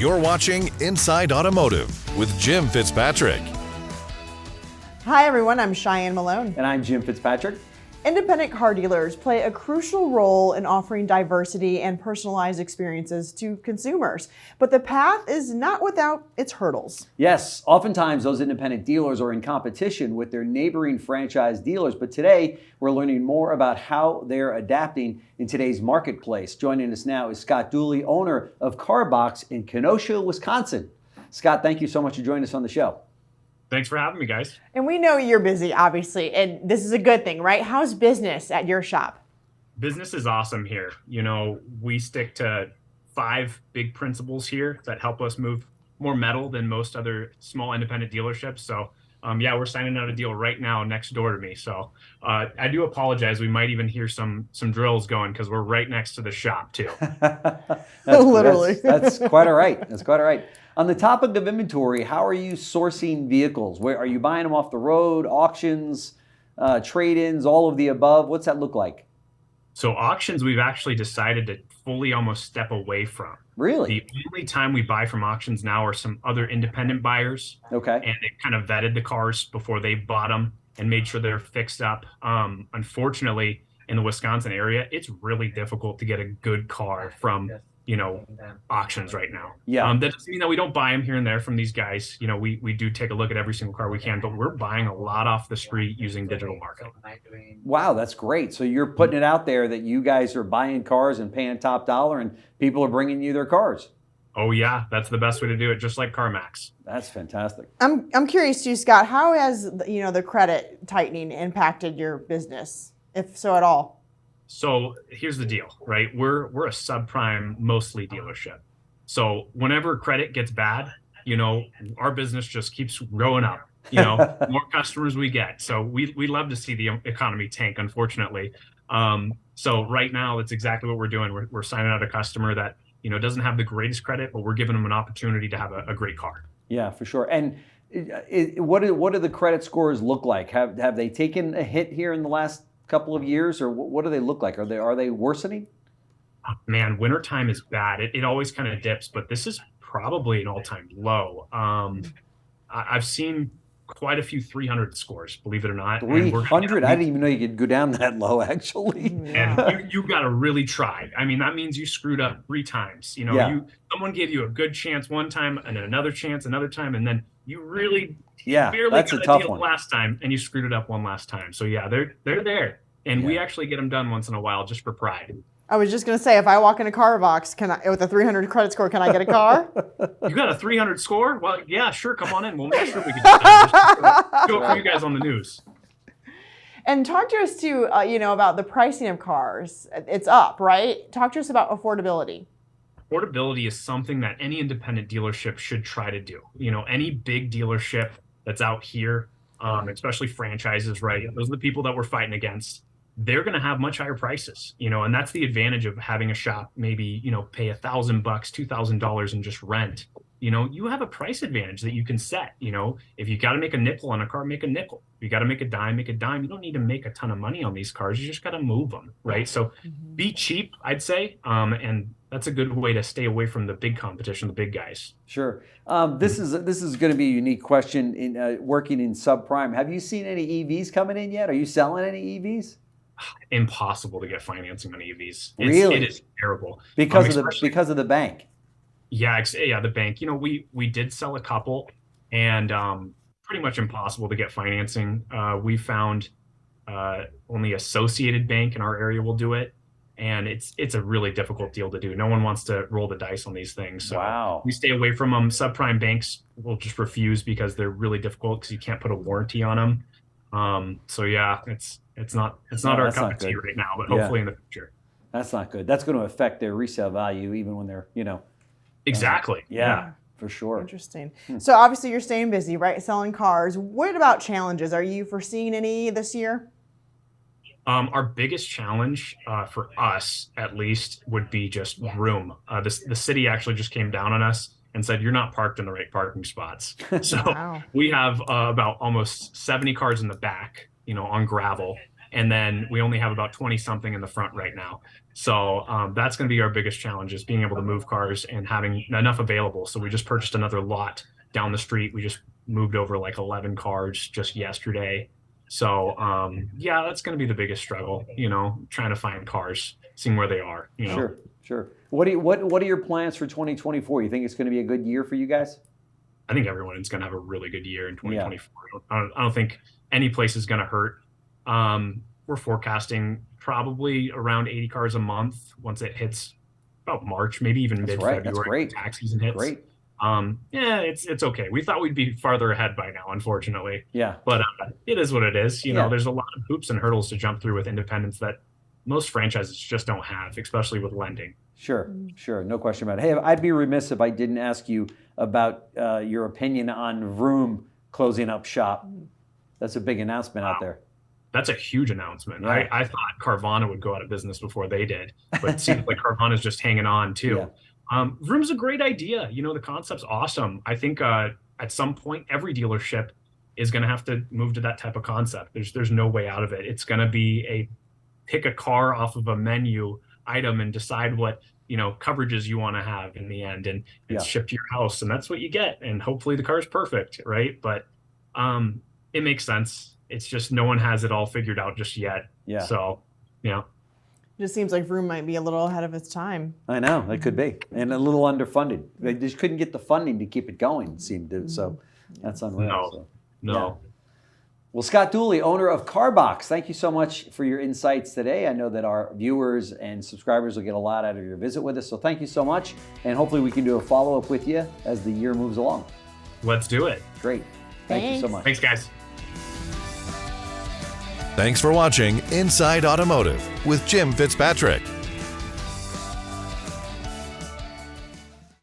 You're watching Inside Automotive with Jim Fitzpatrick. Hi everyone, I'm Cheyenne Malone. And I'm Jim Fitzpatrick. Independent car dealers play a crucial role in offering diversity and personalized experiences to consumers. But the path is not without its hurdles. Yes, oftentimes those independent dealers are in competition with their neighboring franchise dealers. But today, we're learning more about how they're adapting in today's marketplace. Joining us now is Scott Dooley, owner of Carbox in Kenosha, Wisconsin. Scott, thank you so much for joining us on the show. Thanks for having me, guys. And we know you're busy, obviously, and this is a good thing, right? How's business at your shop? Business is awesome here. You know, we stick to 5 big principles here that help us move more metal than most other small independent dealerships. So, yeah, we're signing out a deal right now next door to me. So I do apologize. We might even hear some drills going because we're right next to the shop, too. Literally. That's quite all right. That's quite all right. On the topic of inventory, how are you sourcing vehicles? Where are you buying them off the road, auctions, trade-ins, all of the above? What's that look like? So auctions, we've actually decided to fully almost step away from. Really? The only time we buy from auctions now are some other independent buyers. Okay. And they kind of vetted the cars before they bought them and made sure they're fixed up. Unfortunately, in the Wisconsin area, it's really difficult to get a good car from auctions right now. Yeah. That doesn't mean that we don't buy them here and there from these guys. You know, we do take a look at every single car we can, but we're buying a lot off the street using digital marketing. Wow, that's great. So you're putting it out there that you guys are buying cars and paying top dollar and people are bringing you their cars. Oh yeah, that's the best way to do it, just like CarMax. That's fantastic. I'm curious too, Scott, how has the credit tightening impacted your business, if so at all? So here's the deal, right? We're a subprime mostly dealership. So whenever credit gets bad, our business just keeps growing up. More customers we get. So we love to see the economy tank, unfortunately. So right now, that's exactly what we're doing. We're signing out a customer that doesn't have the greatest credit, but we're giving them an opportunity to have a great car. Yeah, for sure. And what do the credit scores look like? Have they taken a hit here in the last couple of years, or what do they look like? Are they worsening? Man, wintertime is bad. It always kind of dips, but this is probably an all-time low. I've seen quite a few 300 scores, believe it or not. 300? I didn't even know you could go down that low, actually. And you got to really try. I mean, that means you screwed up 3 times. Someone gave you a good chance one time, and another chance another time, and then you really barely that's got a tough deal one last time, and you screwed it up one last time. So yeah, they're there, and we actually get them done once in a while just for pride. I was just going to say, if I walk in a Carbox, with a 300 credit score, can I get a car? You got a 300 score? Well, yeah, sure. Come on in. We'll make sure we can do it for you guys on the news. And talk to us too, about the pricing of cars. It's up, right? Talk to us about affordability. Affordability is something that any independent dealership should try to do. Any big dealership that's out here, especially franchises, right? Those are the people that we're fighting against. They're going to have much higher prices, and that's the advantage of having a shop, maybe, pay $1,000, $2,000 and just rent. You have a price advantage that you can set. If you got to make a nickel on a car, make a nickel. If you got to make a dime, make a dime. You don't need to make a ton of money on these cars. You just got to move them, right? So be cheap, I'd say. And that's a good way to stay away from the big competition, the big guys. Sure. This is going to be a unique question in working in subprime. Have you seen any EVs coming in yet? Are you selling any EVs? Impossible to get financing on EVs. Really? It is terrible. Because of the bank. Yeah, the bank. We did sell a couple, and pretty much impossible to get financing. We found only Associated Bank in our area will do it, and it's a really difficult deal to do. No one wants to roll the dice on these things. So wow. We stay away from them. Subprime banks will just refuse because they're really difficult because you can't put a warranty on them. So yeah, it's not our cup of tea right now, but hopefully in the future. That's not good. That's going to affect their resale value even when they're, Exactly. Yeah, for sure. Interesting. So obviously you're staying busy, right? Selling cars. What about challenges? Are you foreseeing any this year? Our biggest challenge for us, at least, would be just room. The city actually just came down on us and said, you're not parked in the right parking spots. So Wow. We have about almost 70 cars in the back, on gravel. And then we only have about 20 something in the front right now. So that's going to be our biggest challenge, is being able to move cars and having enough available. So we just purchased another lot down the street. We just moved over like 11 cars just yesterday. So yeah, that's going to be the biggest struggle, trying to find cars, seeing where they are. Sure. What are your plans for 2024? You think it's going to be a good year for you guys? I think everyone is going to have a really good year in 2024. I don't think any place is going to hurt. We're forecasting probably around 80 cars a month once it hits about March, maybe even mid-February. That's great. Tax season hits. Great. Yeah, it's okay. We thought we'd be farther ahead by now, unfortunately. Yeah. But it is what it is. There's a lot of hoops and hurdles to jump through with independence that most franchises just don't have, especially with lending. Sure. No question about it. Hey, I'd be remiss if I didn't ask you about your opinion on Vroom closing up shop. That's a big announcement out there. That's a huge announcement. Yeah. I thought Carvana would go out of business before they did, but it seems like Carvana's just hanging on too. Yeah. Vroom's a great idea. The concept's awesome. I think at some point, every dealership is going to have to move to that type of concept. There's no way out of it. It's going to be pick a car off of a menu item and decide what coverages you want to have in the end, and it's shipped to your house, and that's what you get. And hopefully the car's perfect, right? But it makes sense. It's just no one has it all figured out just yet. Yeah. So, It just seems like Vroom might be a little ahead of its time. I know, it could be. And a little underfunded. They just couldn't get the funding to keep it going, it seemed to. So that's unreal. No. Yeah. Well, Scott Dooley, owner of Carbox, thank you so much for your insights today. I know that our viewers and subscribers will get a lot out of your visit with us. So thank you so much. And hopefully we can do a follow-up with you as the year moves along. Let's do it. Great. Thank you so much. Thanks, guys. Thanks for watching Inside Automotive with Jim Fitzpatrick.